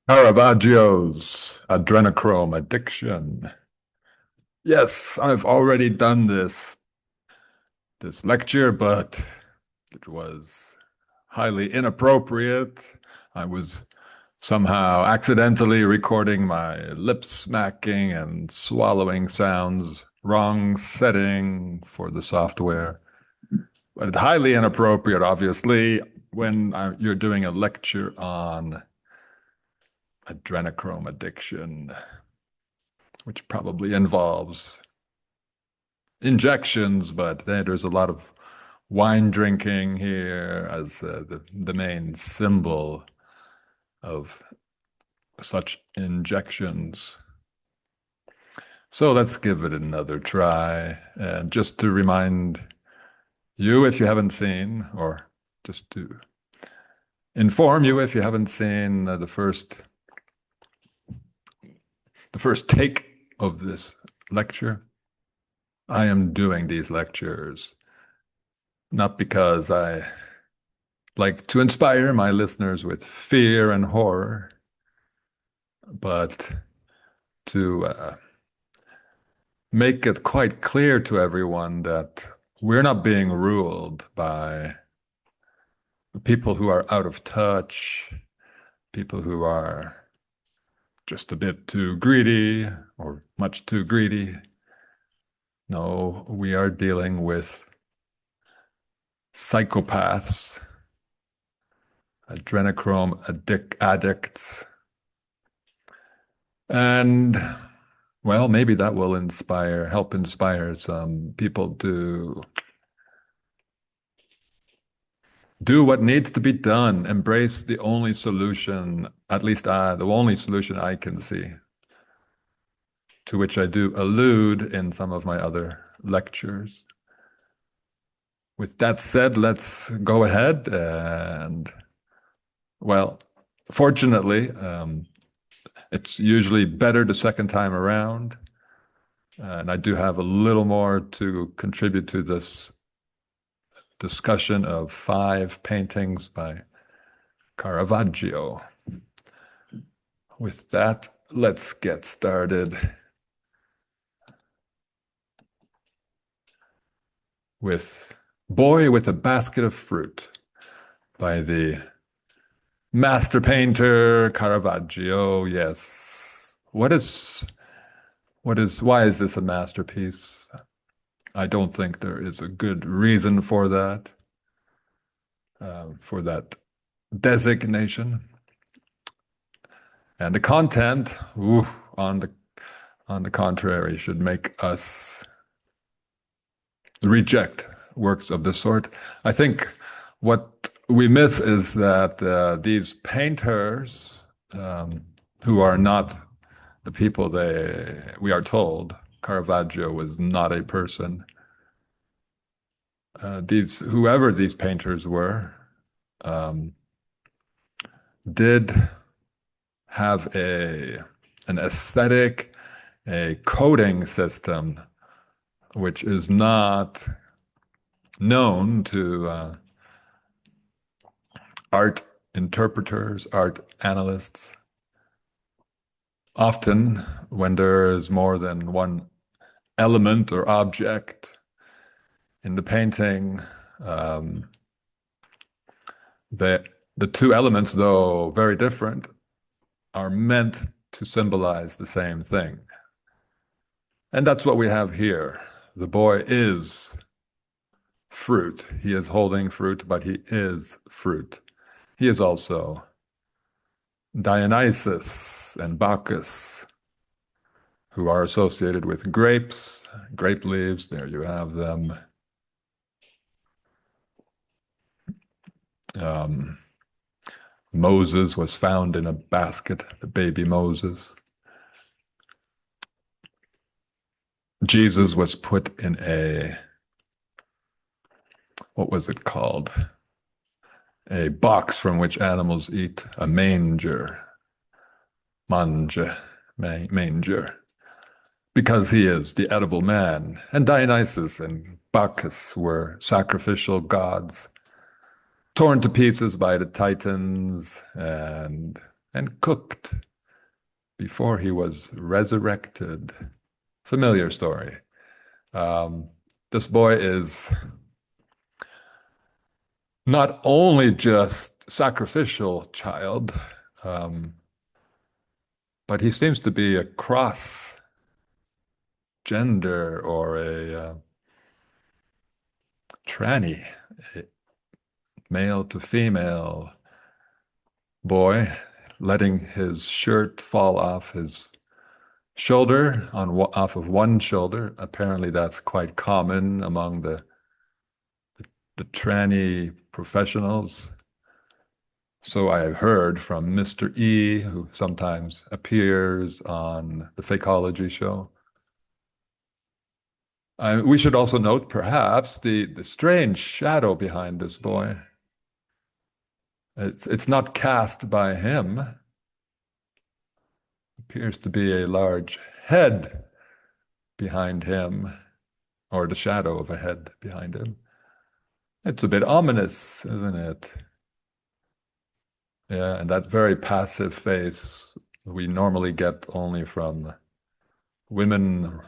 Caravaggio's adrenochrome addiction. Yes, I've already done this lecture, but it was highly inappropriate. I was somehow accidentally recording my lip smacking and swallowing sounds, wrong setting for the software. But it's highly inappropriate, obviously, when you're doing a lecture on adrenochrome addiction, which probably involves injections, but there's a lot of wine drinking here as the main symbol of such injections. So let's give it another try. And just to remind you, if you haven't seen, or just to inform you, if you haven't seen the first take of this lecture, I am doing these lectures not because I like to inspire my listeners with fear and horror, but to make it quite clear to everyone that we're not being ruled by people who are out of touch, people who are just a bit too greedy or much too greedy. No, we are dealing with psychopaths, addicts, and well, maybe that will help inspire some people to do what needs to be done, embrace the only solution, at least the only solution I can see, to which I do allude in some of my other lectures. With that said, let's go ahead and, well, fortunately, it's usually better the second time around. And I do have a little more to contribute to this discussion of 5 paintings by Caravaggio. With that, let's get started with Boy with a Basket of Fruit by the master painter Caravaggio. Yes. Why is this a masterpiece? I don't think there is a good reason for that designation. And the content, on the contrary, should make us reject works of this sort. I think what we miss is that these painters, who are not the people we are told Caravaggio was not a person. Whoever these painters were, did have an aesthetic, a coding system, which is not known to art interpreters, art analysts. Often, when there is more than one element or object in the painting, the two elements, though very different, are meant to symbolize the same thing. And that's what we have here. The boy is fruit. He is holding fruit, but he is fruit. He is also Dionysus and Bacchus, who are associated with grapes, grape leaves. There you have them. Moses was found in a basket, the baby Moses. Jesus was put in what was it called? A box from which animals eat, a manger. Manger. Because he is the edible man. And Dionysus and Bacchus were sacrificial gods, torn to pieces by the Titans and and cooked before he was resurrected. Familiar story. Um, this boy is not only just sacrificial child, um, but he seems to be a cross gender or a tranny, a male to female boy, letting his shirt fall off his shoulder off of one shoulder. Apparently, that's quite common among the tranny professionals. So I have heard from Mr. E, who sometimes appears on the Fakeology show. We should also note, perhaps, the strange shadow behind this boy. It's not cast by him. Appears to be a large head behind him, or the shadow of a head behind him. It's a bit ominous, isn't it? Yeah, and that very passive face we normally get only from women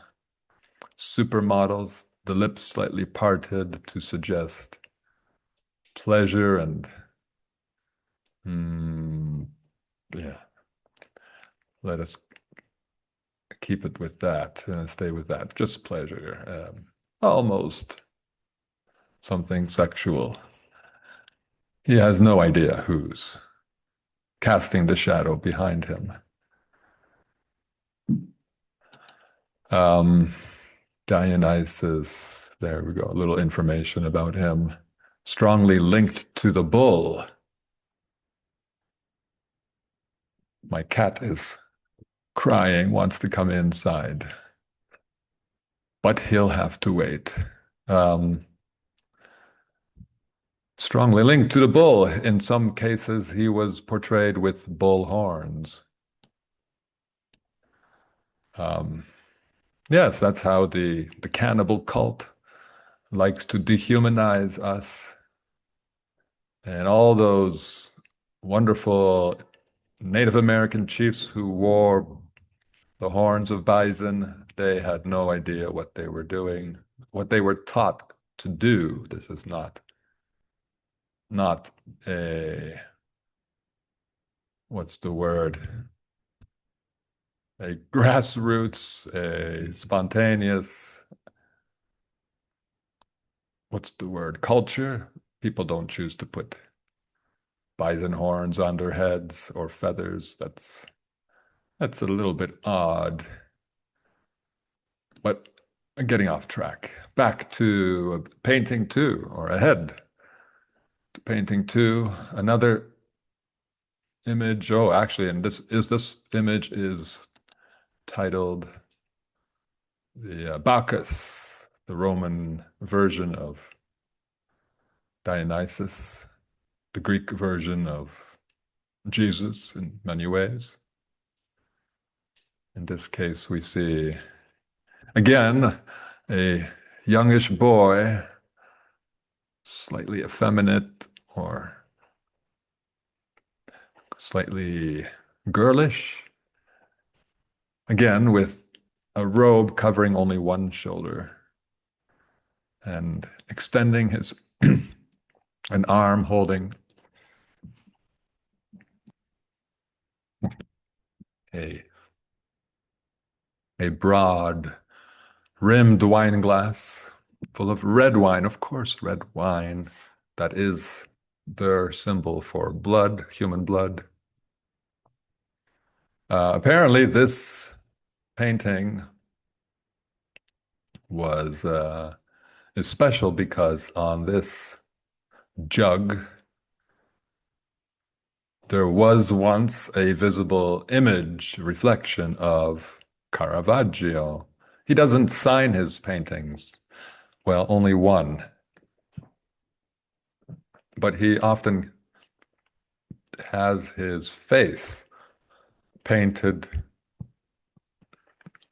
supermodels, the lips slightly parted to suggest pleasure and, yeah, let us keep it with that, stay with that, just pleasure, almost something sexual. He has no idea who's casting the shadow behind him. Um, Dionysus, there we go, a little information about him. Strongly linked to the bull. My cat is crying, wants to come inside, but he'll have to wait. Um, Strongly linked to the bull. In some cases, he was portrayed with bull horns. Um, yes, that's how the cannibal cult likes to dehumanize us. And all those wonderful Native American chiefs who wore the horns of bison, they had no idea what they were doing, what they were taught to do. This is not a, what's the word? A grassroots, a spontaneous, what's the word? Culture. People don't choose to put bison horns on their heads or feathers. That's a little bit odd. But getting off track. Back to painting two, or ahead to painting two. Another image. Oh, actually, and this image is titled the Bacchus, the Roman version of Dionysus, the Greek version of Jesus in many ways. In this case, we see, again, a youngish boy, slightly effeminate or slightly girlish, again, with a robe covering only one shoulder and extending his an arm holding a broad rimmed wine glass full of red wine, of course, red wine. That is their symbol for blood, human blood. Apparently, this painting is special because on this jug there was once a visible image reflection of Caravaggio. He doesn't sign his paintings. Well, only one. But he often has his face painted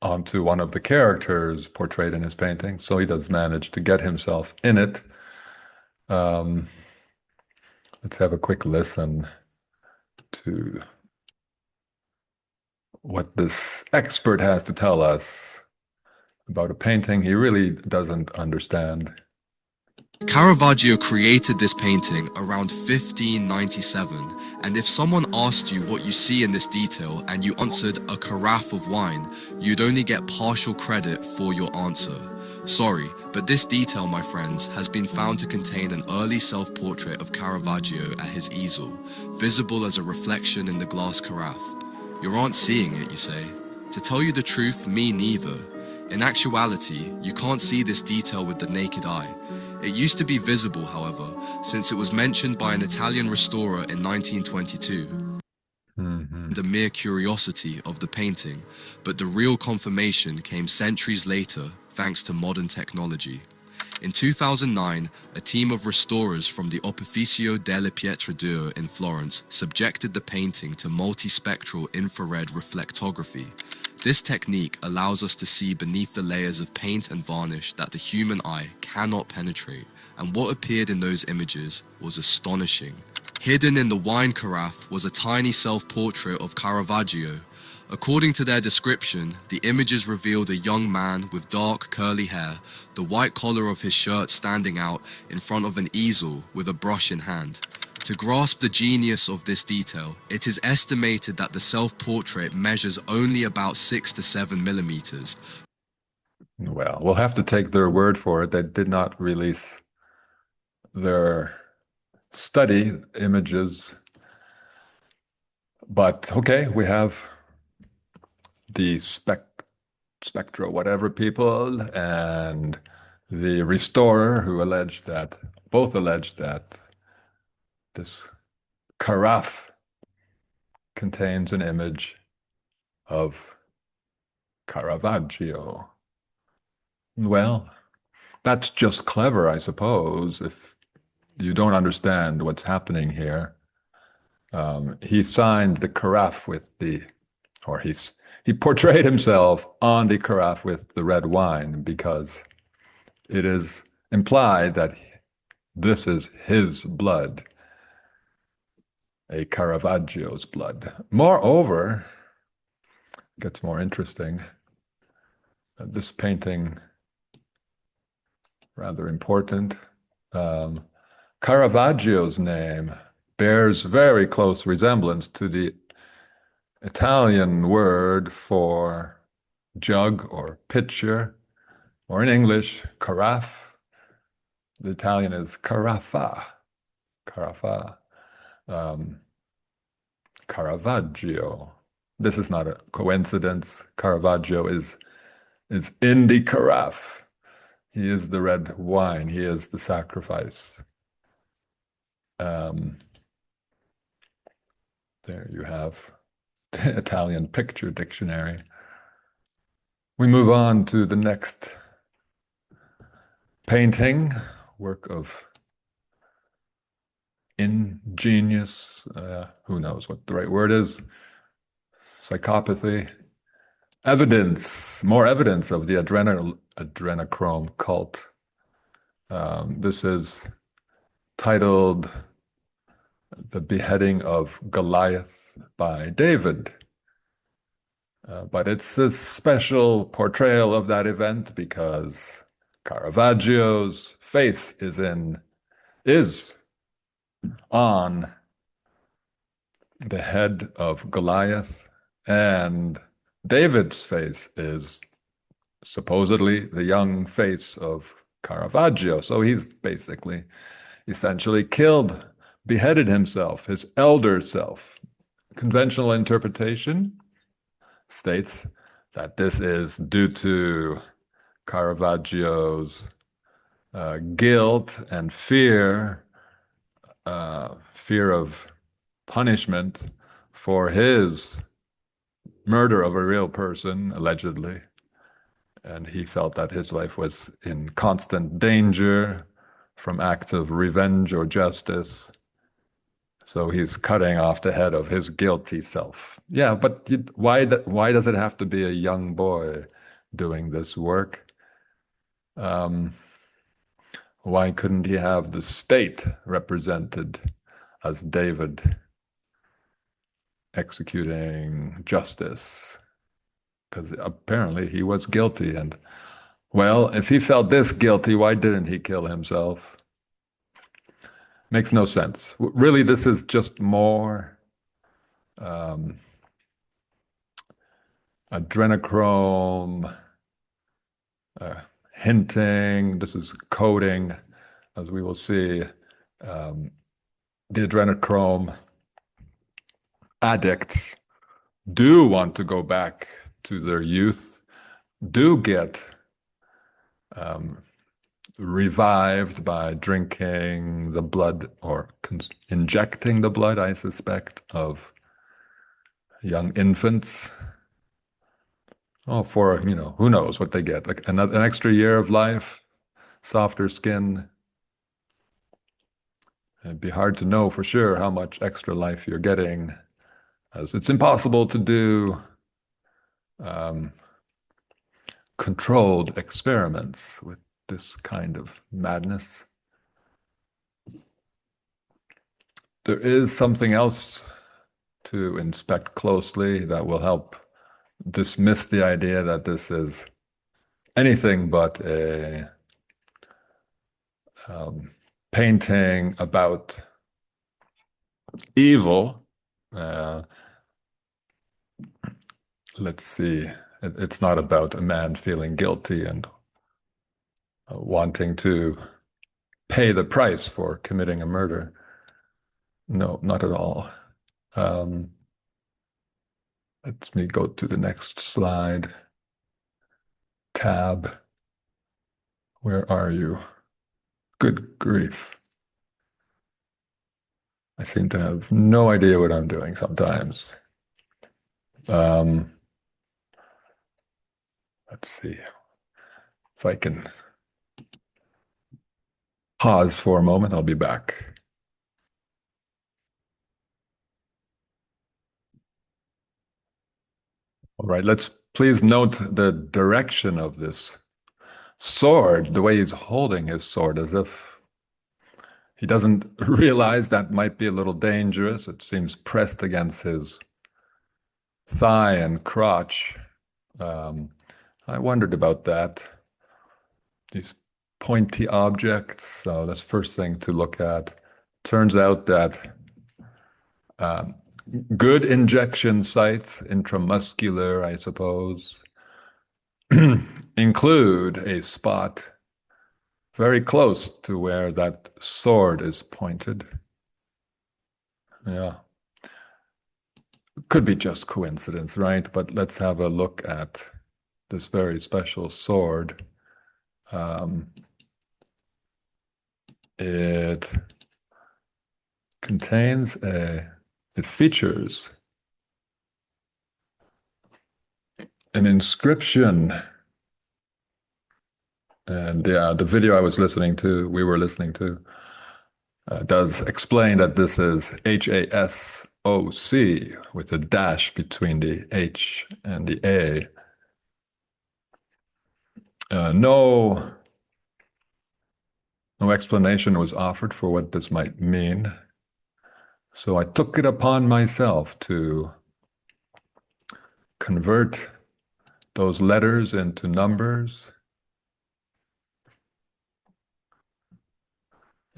onto one of the characters portrayed in his painting. So he does manage to get himself in it. Let's have a quick listen to what this expert has to tell us about a painting he really doesn't understand. Caravaggio created this painting around 1597, and if someone asked you what you see in this detail and you answered a carafe of wine, you'd only get partial credit for your answer. Sorry, but this detail, my friends, has been found to contain an early self-portrait of Caravaggio at his easel, visible as a reflection in the glass carafe. You aren't seeing it, you say? To tell you the truth, me neither. In actuality, you can't see this detail with the naked eye. It used to be visible, however, since it was mentioned by an Italian restorer in 1922. The mere curiosity of the painting, but the real confirmation came centuries later thanks to modern technology. In 2009, a team of restorers from the Opificio delle Pietre d'Oro in Florence subjected the painting to multispectral infrared reflectography. This technique allows us to see beneath the layers of paint and varnish that the human eye cannot penetrate, and what appeared in those images was astonishing. Hidden in the wine carafe was a tiny self-portrait of Caravaggio. According to their description, the images revealed a young man with dark curly hair, the white collar of his shirt standing out in front of an easel with a brush in hand. To grasp the genius of this detail, it is estimated that the self-portrait measures only about 6 to 7 millimeters. Well, we'll have to take their word for it. They did not release their study images. But okay, we have the spectro whatever people and the restorer who both alleged that this carafe contains an image of Caravaggio. Well, that's just clever, I suppose, if you don't understand what's happening here. He signed the carafe or he portrayed himself on the carafe with the red wine because it is implied that this is his blood, a Caravaggio's blood. Moreover, it gets more interesting. This painting, rather important. Caravaggio's name bears very close resemblance to the Italian word for jug or pitcher, or in English, carafe. The Italian is carafa. Carafa. Caravaggio. This is not a coincidence. Caravaggio is in the carafe. He is the red wine. He is the sacrifice. There you have the Italian picture dictionary. We move on to the next painting, work of ingenious, who knows what the right word is, psychopathy, more evidence of the adrenochrome cult. This is titled The Beheading of Goliath by David. But it's a special portrayal of that event because Caravaggio's face is on the head of Goliath, and David's face is supposedly the young face of Caravaggio. So he's basically, essentially beheaded himself, his elder self. Conventional interpretation states that this is due to Caravaggio's guilt and fear of punishment for his murder of a real person, allegedly. And he felt that his life was in constant danger from acts of revenge or justice. So he's cutting off the head of his guilty self. Yeah, but why does it have to be a young boy doing this work? Why couldn't he have the state represented as David? executing justice, because apparently he was guilty. And well, if he felt this guilty, why didn't he kill himself? Makes no sense. Really, this is just more adrenochrome hinting. This is coding, as we will see. The adrenochrome addicts do want to go back to their youth, do get revived by drinking the blood or injecting the blood, I suspect, of young infants. Oh, for, who knows what they get, like an extra year of life, softer skin. It'd be hard to know for sure how much extra life you're getting, as it's impossible to do controlled experiments with this kind of madness. There is something else to inspect closely that will help dismiss the idea that this is anything but a painting about evil. Let's see. It's not about a man feeling guilty and wanting to pay the price for committing a murder. No, not at all. Let me go to the next slide. Tab. Where are you? Good grief. I seem to have no idea what I'm doing sometimes. Let's see if I can pause for a moment. I'll be back. All right, let's please note the direction of this sword, the way he's holding his sword, as if he doesn't realize that might be a little dangerous. It seems pressed against his thigh and crotch. I wondered about that. These pointy objects. So that's first thing to look at. Turns out that good injection sites, intramuscular, I suppose, include a spot very close to where that sword is pointed. Yeah. Could be just coincidence, right? But let's have a look at this very special sword. It contains it features an inscription. And yeah, the video we were listening to, does explain that this is HASOC with a dash between the H and the A. No explanation was offered for what this might mean. So I took it upon myself to convert those letters into numbers.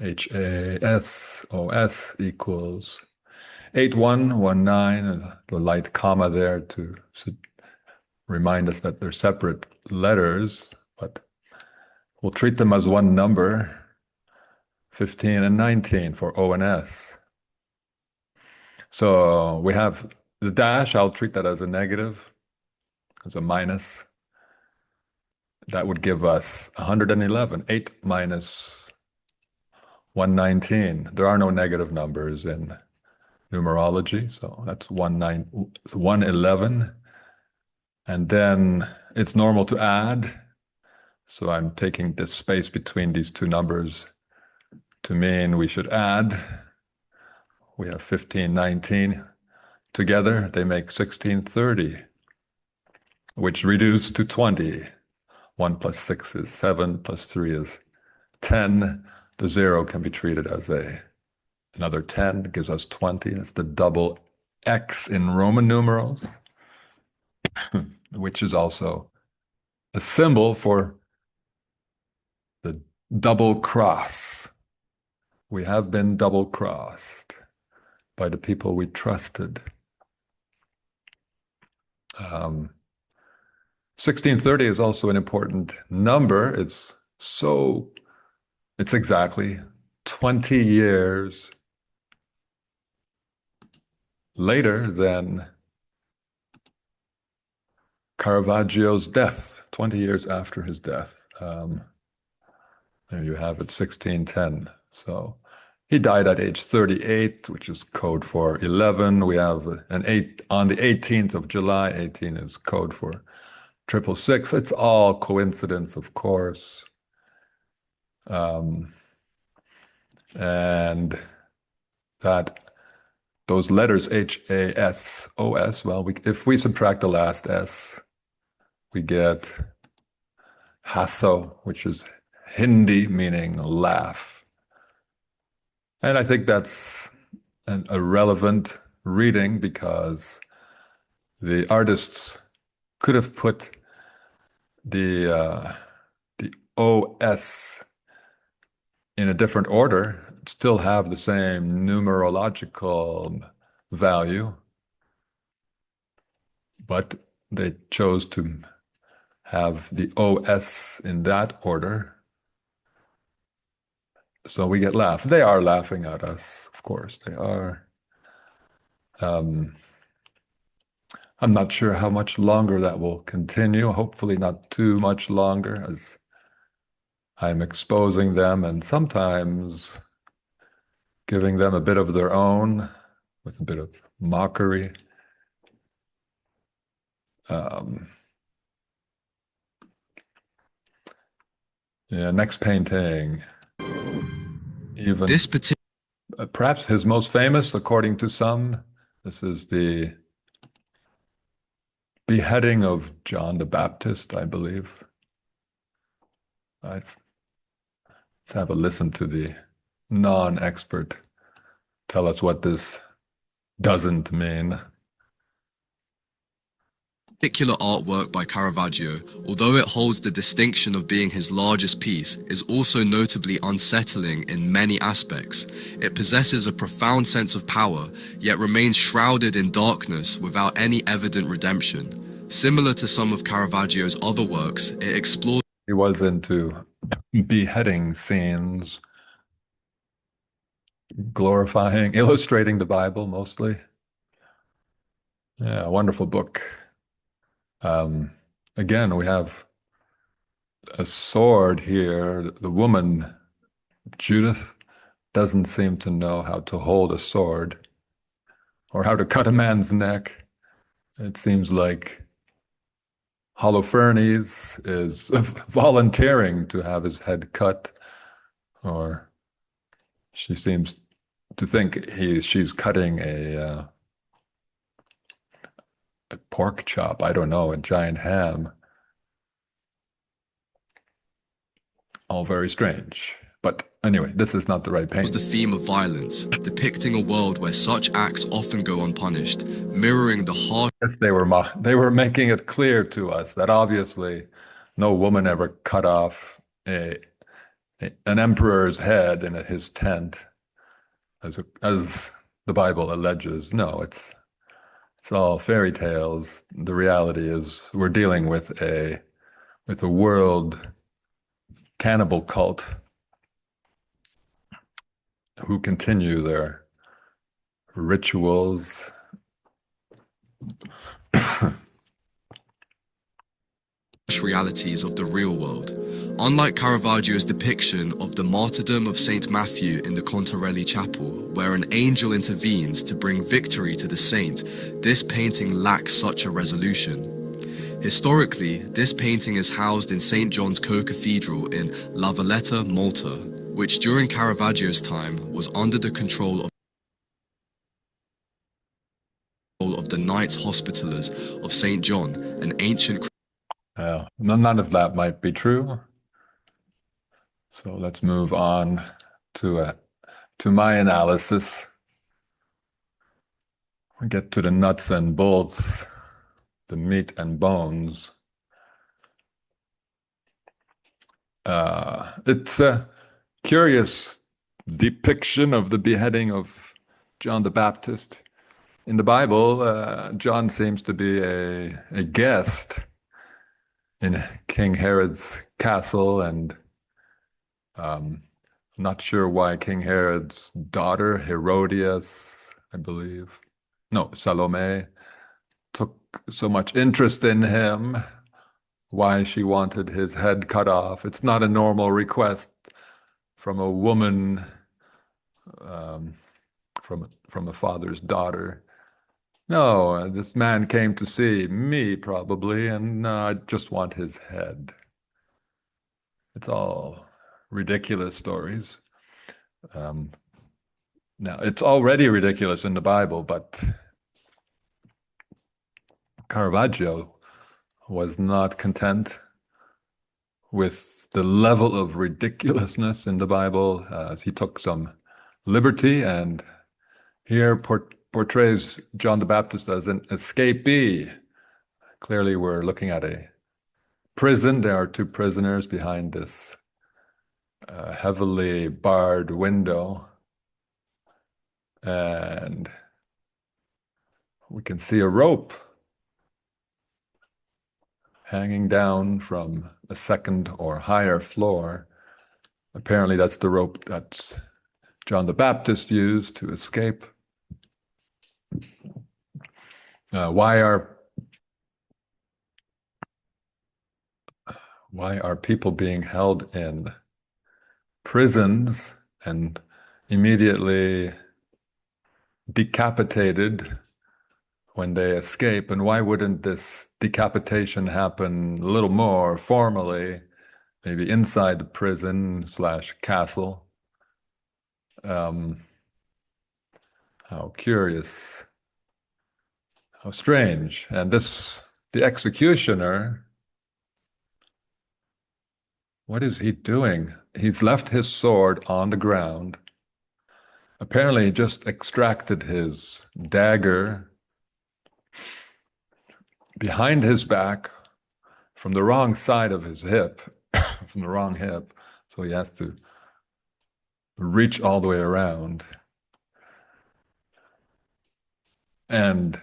HASOS equals 8119, the light comma there to remind us that they're separate letters, but we'll treat them as one number, 15 and 19 for O and S. So we have the dash. I'll treat that as a negative, as a minus. That would give us 111, 8 minus 119. There are no negative numbers in numerology, so that's 111. And then it's normal to add. So I'm taking this space between these two numbers to mean we should add. We have 15, 19. Together, they make 1630, which reduced to 20. 1 plus 6 is 7, plus 3 is 10. The 0 can be treated as another 10, gives us 20. That's the double X in Roman numerals, which is also a symbol for the double cross. We have been double crossed by the people we trusted. 1630 is also an important number. It's exactly 20 years later than Caravaggio's death, 20 years after his death. There you have it, 1610. So he died at age 38, which is code for 11. We have an 8 on the 18th of July. 18 is code for 666. It's all coincidence, of course. And that those letters HASOS, well, if we subtract the last S, we get Hasso, which is Hindi, meaning laugh. And I think that's a relevant reading because the artists could have put the OS in a different order, still have the same numerological value, but they chose to have the OS in that order. So we get laugh. They are laughing at us, of course. They are. I'm not sure how much longer that will continue. Hopefully not too much longer, as I'm exposing them and sometimes giving them a bit of their own with a bit of mockery. Yeah, next painting. Even This particular perhaps his most famous, according to some, this is the beheading of John the Baptist, I believe. Let's have a listen to the non-expert tell us what this doesn't mean. particular artwork by Caravaggio, although it holds the distinction of being his largest piece, is also notably unsettling in many aspects. It possesses a profound sense of power, yet remains shrouded in darkness without any evident redemption. Similar to some of Caravaggio's other works, it explores He was into beheading scenes, glorifying, illustrating the Bible mostly. Yeah, a wonderful book. Again, we have a sword here. The woman, Judith, doesn't seem to know how to hold a sword or how to cut a man's neck. It seems like Holofernes is volunteering to have his head cut, or she seems to think she's cutting a pork chop, I don't know, a giant ham. All very strange. But anyway, this is not the right painting. the theme of violence, depicting a world where such acts often go unpunished, mirroring the harsh Yes, they were making it clear to us that obviously no woman ever cut off an emperor's head in his tent, as the Bible alleges. No, it's all fairy tales. The reality is we're dealing with a world cannibal cult who continue their rituals. realities of the real world. Unlike Caravaggio's depiction of the martyrdom of Saint Matthew in the Contarelli Chapel, where an angel intervenes to bring victory to the saint, this painting lacks such a resolution. Historically, this painting is housed in St. John's Co-Cathedral in La Valletta, Malta, which during Caravaggio's time was under the control of the Knights Hospitallers of St. John, an ancient None of that might be true. So let's move on to my analysis. We get to the nuts and bolts, the meat and bones. It's a curious depiction of the beheading of John the Baptist. In the Bible, John seems to be a guest in King Herod's castle, and I'm not sure why King Herod's daughter, Herodias, I believe, no, Salome, took so much interest in him, why she wanted his head cut off. It's not a normal request from a woman, um, from a father's daughter. No, this man came to see me probably, and I just want his head. It's all ridiculous stories. Um, Now, it's already ridiculous in the Bible, but Caravaggio was not content with the level of ridiculousness in the Bible. He took some liberty, and here portrays John the Baptist as an escapee. Clearly, we're looking at a prison. There are two prisoners behind this heavily barred window, and we can see a rope hanging down from a second or higher floor. Apparently, that's the rope that John the Baptist used to escape. Why are people being held in prisons and immediately decapitated when they escape? And why wouldn't this decapitation happen a little more formally, maybe inside the prison / castle? How curious, how strange. And the executioner, what is he doing? He's left his sword on the ground. Apparently, he just extracted his dagger behind his back from the wrong side of his hip, from the wrong hip. So he has to reach all the way around. And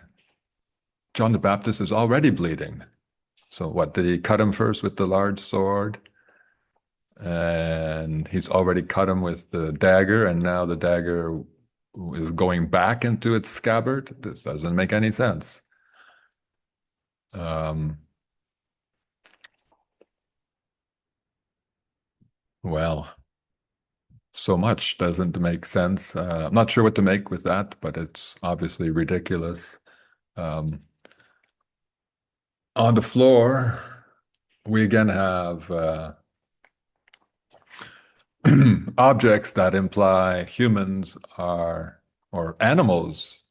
John the Baptist is already bleeding. So what, did he cut him first with the large sword? And he's already cut him with the dagger, and now the dagger is going back into its scabbard? This doesn't make any sense. Well, so much doesn't make sense. I'm not sure what to make with that, but it's obviously ridiculous. On the floor, we again have objects that imply humans are, or animals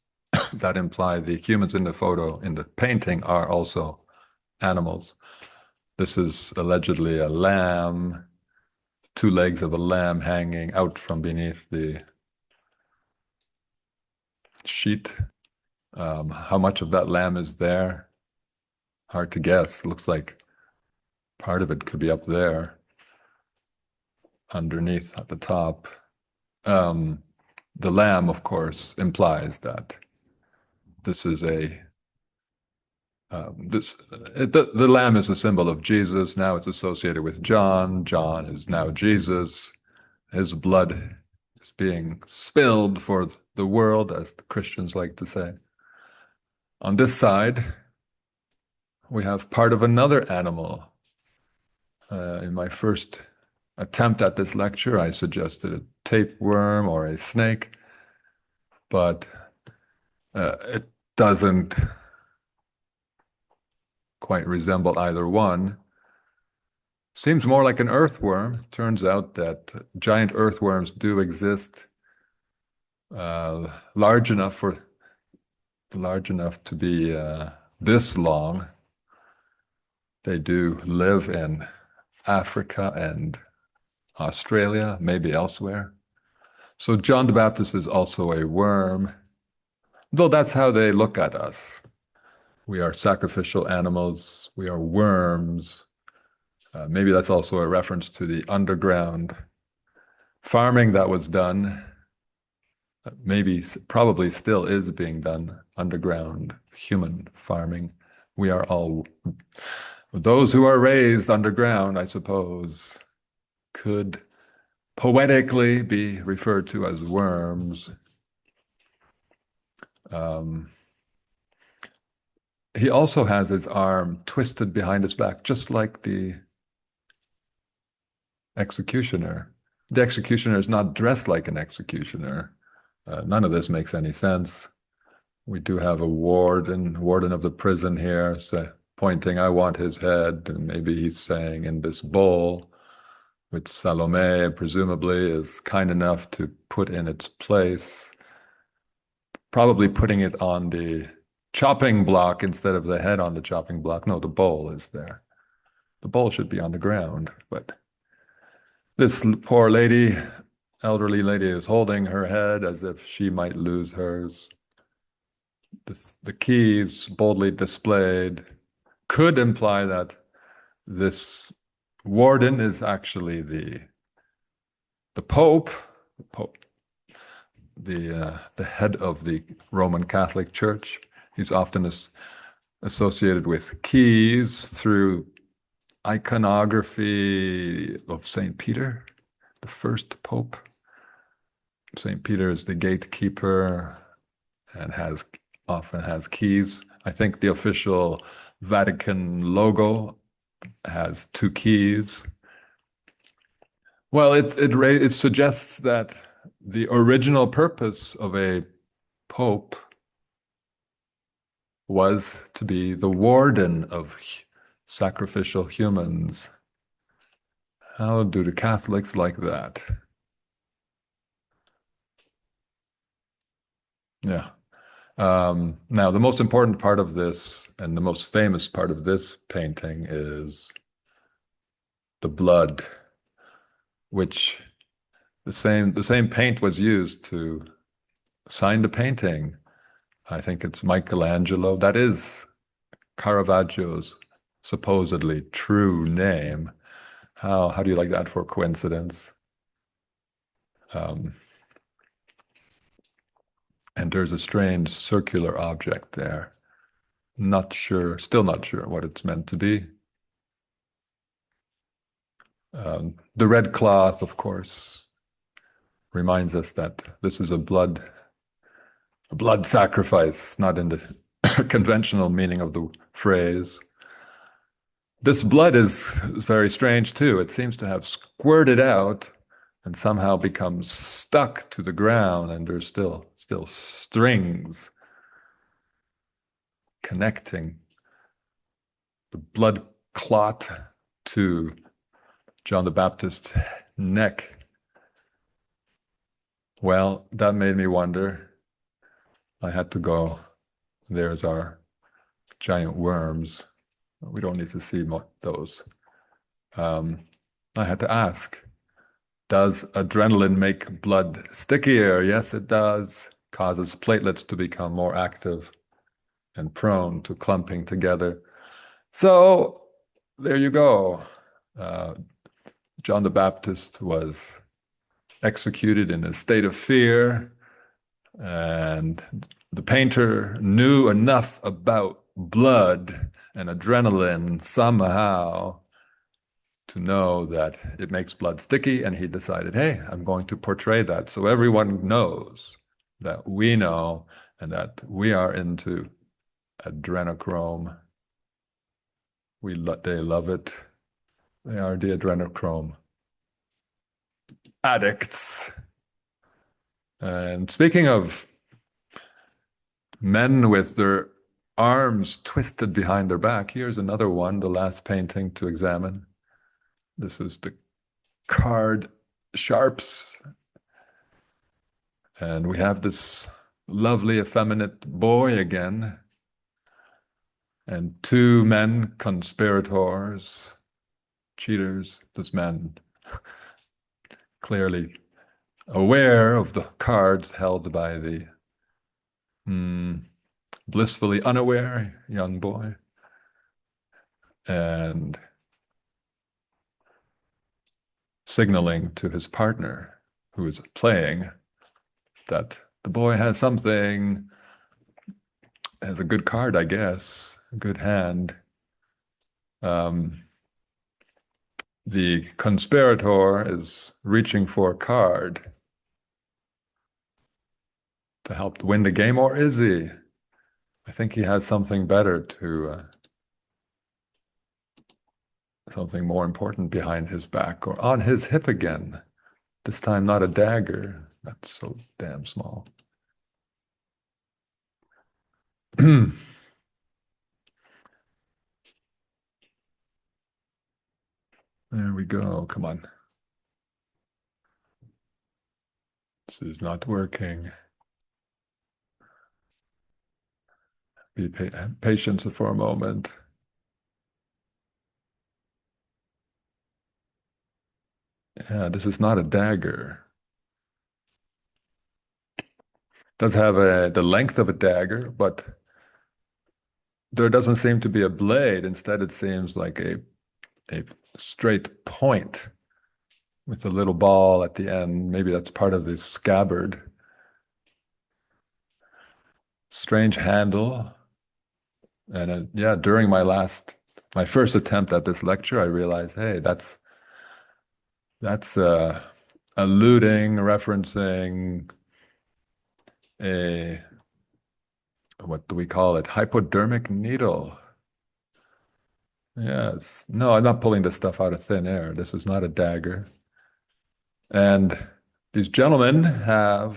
that imply the humans in the photo, in the painting, are also animals. This is allegedly a lamb, two legs of a lamb hanging out from beneath the sheet. How much of that lamb is there? Hard to guess. Looks like part of it could be up there, underneath at the top. The lamb, of course, implies that this is the lamb is a symbol of Jesus. Now it's associated with John. John is now Jesus. His blood is being spilled for the world, as the Christians like to say. On this side, we have part of another animal. In my first attempt at this lecture, I suggested a tapeworm or a snake, but it doesn't quite resemble either one. Seems more like an earthworm. Turns out that giant earthworms do exist, large enough to be this long. They do live in Africa and Australia, maybe elsewhere. So John the Baptist is also a worm. Though that's how they look at us. We are sacrificial animals. We are worms. Maybe that's also a reference to the underground farming that was done. Probably still is being done, underground human farming. We are all, those who are raised underground, I suppose, could poetically be referred to as worms. Um, he also has his arm twisted behind his back, just like the executioner. The executioner is not dressed like an executioner. None of this makes any sense. We do have a warden of the prison here, pointing, I want his head, and maybe he's saying in this bowl, which Salome presumably is kind enough to put in its place, probably putting it on the chopping block instead of the head on the chopping block. No, the bowl is there. The bowl should be on the ground, but this poor lady, elderly lady, is holding her head as if she might lose hers. The keys boldly displayed could imply that this warden is actually the Pope, the head of the Roman Catholic Church. He's often associated with keys through iconography of Saint Peter, the first Pope. Saint Peter is the gatekeeper and often has keys. I think the official Vatican logo has 2 keys. Well, it suggests that the original purpose of a pope was to be the warden of sacrificial humans. How do the Catholics like that? Yeah. Now, the most important part of this, and the most famous part of this painting, is the blood, which the same paint was used to sign the painting. I think it's Michelangelo. That is Caravaggio's supposedly true name. How do you like that for coincidence? And there's a strange circular object there. Still not sure what it's meant to be. The red cloth, of course, reminds us that this is a blood sacrifice, not in the conventional meaning of the phrase. This blood is very strange too. It seems to have squirted out and somehow becomes stuck to the ground, and there's still strings connecting the blood clot to John the Baptist's neck. Well, that made me wonder. I had to go. There's our giant worms. We don't need to see those. I had to ask, does adrenaline make blood stickier? Yes, it does. Causes platelets to become more active and prone to clumping together. So there you go. John the Baptist was executed in a state of fear, and the painter knew enough about blood and adrenaline somehow to know that it makes blood sticky, and he decided, hey, I'm going to portray that so everyone knows that we know and that we are into adrenochrome. They love it. They are the adrenochrome addicts. And speaking of men with their arms twisted behind their back, here's another one, the last painting to examine. This is the card sharps. And we have this lovely effeminate boy again, and 2 men, conspirators, cheaters. This man clearly aware of the cards held by the blissfully unaware young boy, and signaling to his partner who is playing that the boy has something, has a good card, I guess, a good hand. The conspirator is reaching for a card to help win the game, or is he? I think he has something better something more important behind his back or on his hip again. This time not a dagger. That's so damn small. There we go. Come on. This is not working. Be patient for a moment. Yeah, this is not a dagger. Does have the length of a dagger, but there doesn't seem to be a blade. Instead, it seems like a straight point with a little ball at the end. Maybe that's part of the scabbard. Strange handle. And yeah, during my first attempt at this lecture, I realized, hey, that's alluding, referencing a, what do we call it? Hypodermic needle. Yes. No, I'm not pulling this stuff out of thin air. This is not a dagger. And these gentlemen are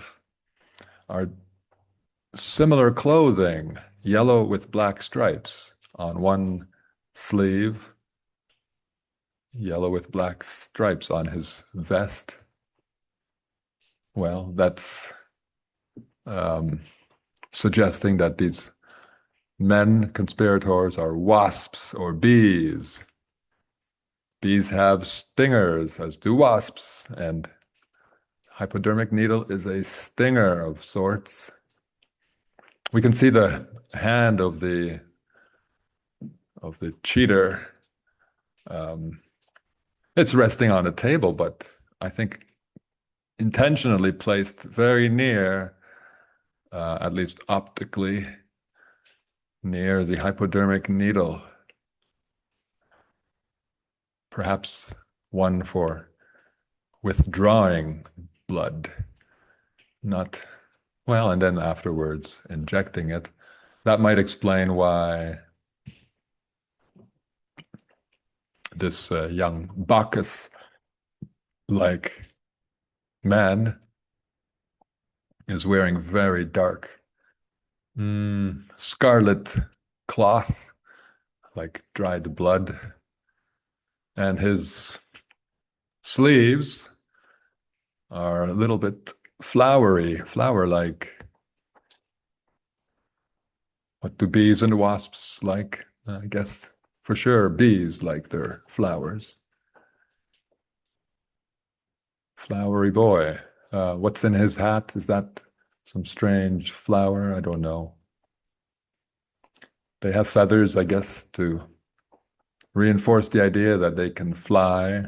similar clothing, yellow with black stripes on one sleeve, yellow with black stripes on his vest. Well, that's suggesting that these men conspirators are wasps or bees. Bees have stingers, as do wasps, and hypodermic needle is a stinger of sorts. We can see the hand of the cheater. It's resting on a table, but I think intentionally placed very near, at least optically, near the hypodermic needle. Perhaps one for withdrawing blood, not, well, and then afterwards injecting it. That might explain why this young Bacchus-like man is wearing very dark scarlet cloth, like dried blood, and his sleeves are a little bit flower-like. What do bees and wasps like? I guess for sure bees like their flowers. Flowery boy. What's in his hat? Is that some strange flower? I don't know. They have feathers, I guess, to reinforce the idea that they can fly.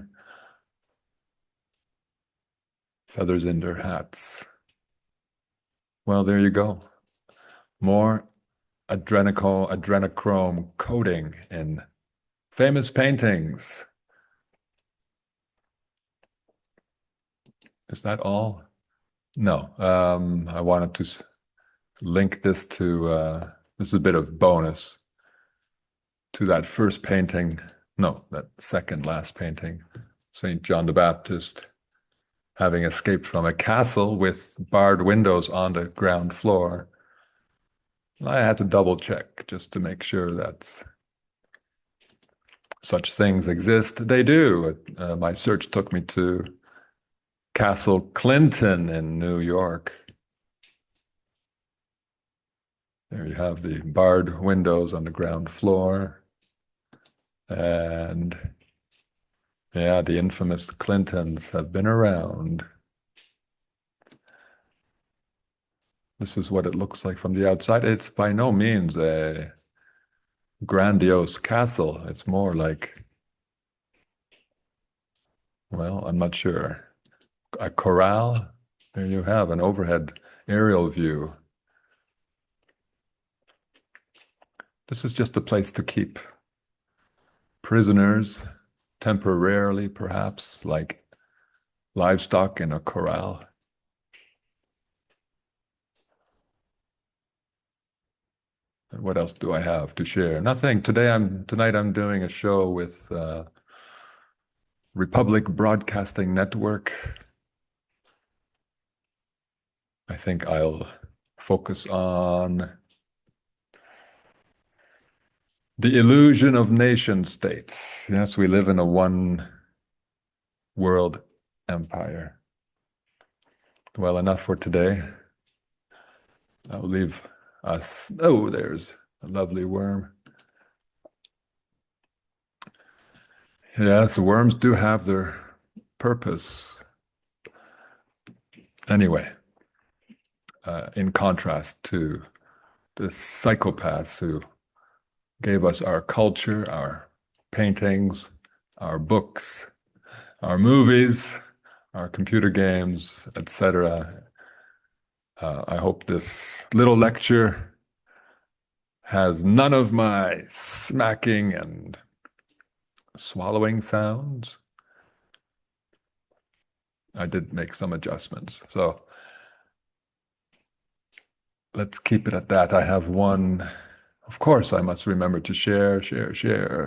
Feathers in their hats. Well, there you go. More adrenochrome coating in famous paintings. Is that all? No. I wanted to link this to, this is a bit of bonus, to that first painting, no, that second last painting, St. John the Baptist having escaped from a castle with barred windows on the ground floor. I had to double check just to make sure that such things exist. They do. My search took me to Castle Clinton in New York. There you have the barred windows on the ground floor. And yeah, the infamous Clintons have been around. This is what it looks like from the outside. It's by no means a grandiose castle. It's more like, well, I'm not sure. A corral. There you have an overhead aerial view. This is just a place to keep prisoners, temporarily perhaps, like livestock in a corral. And what else do I have to share? Nothing. Tonight I'm doing a show with Republic Broadcasting Network. I think I'll focus on the illusion of nation states. Yes, we live in a one world empire. Well, enough for today. I'll leave us. Oh, there's a lovely worm. Yes, worms do have their purpose. Anyway, in contrast to the psychopaths who gave us our culture, our paintings, our books, our movies, our computer games, etc. I hope this little lecture has none of my smacking and swallowing sounds. I did make some adjustments, so let's keep it at that. I have one. Of course, I must remember to share,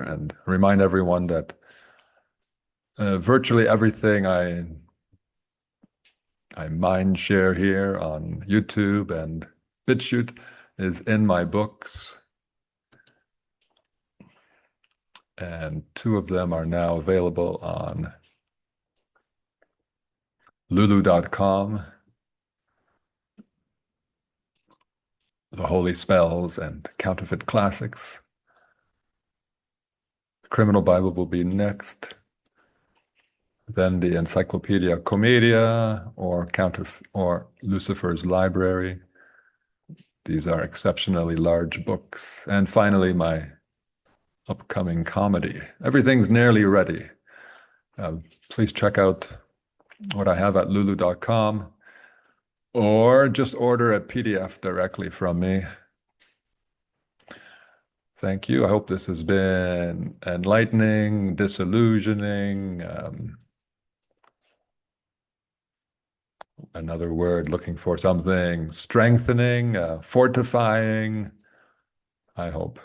and remind everyone that virtually everything I mind share here on YouTube and BitChute is in my books. And 2 of them are now available on lulu.com. The Holy Spells and Counterfeit Classics. The Criminal Bible will be next. Then the Encyclopedia Commedia or Lucifer's Library. These are exceptionally large books. And finally, my upcoming comedy. Everything's nearly ready. Please check out what I have at lulu.com or just order a PDF directly from me. Thank you. I hope this has been enlightening, disillusioning, another word looking for something, strengthening, fortifying, I hope.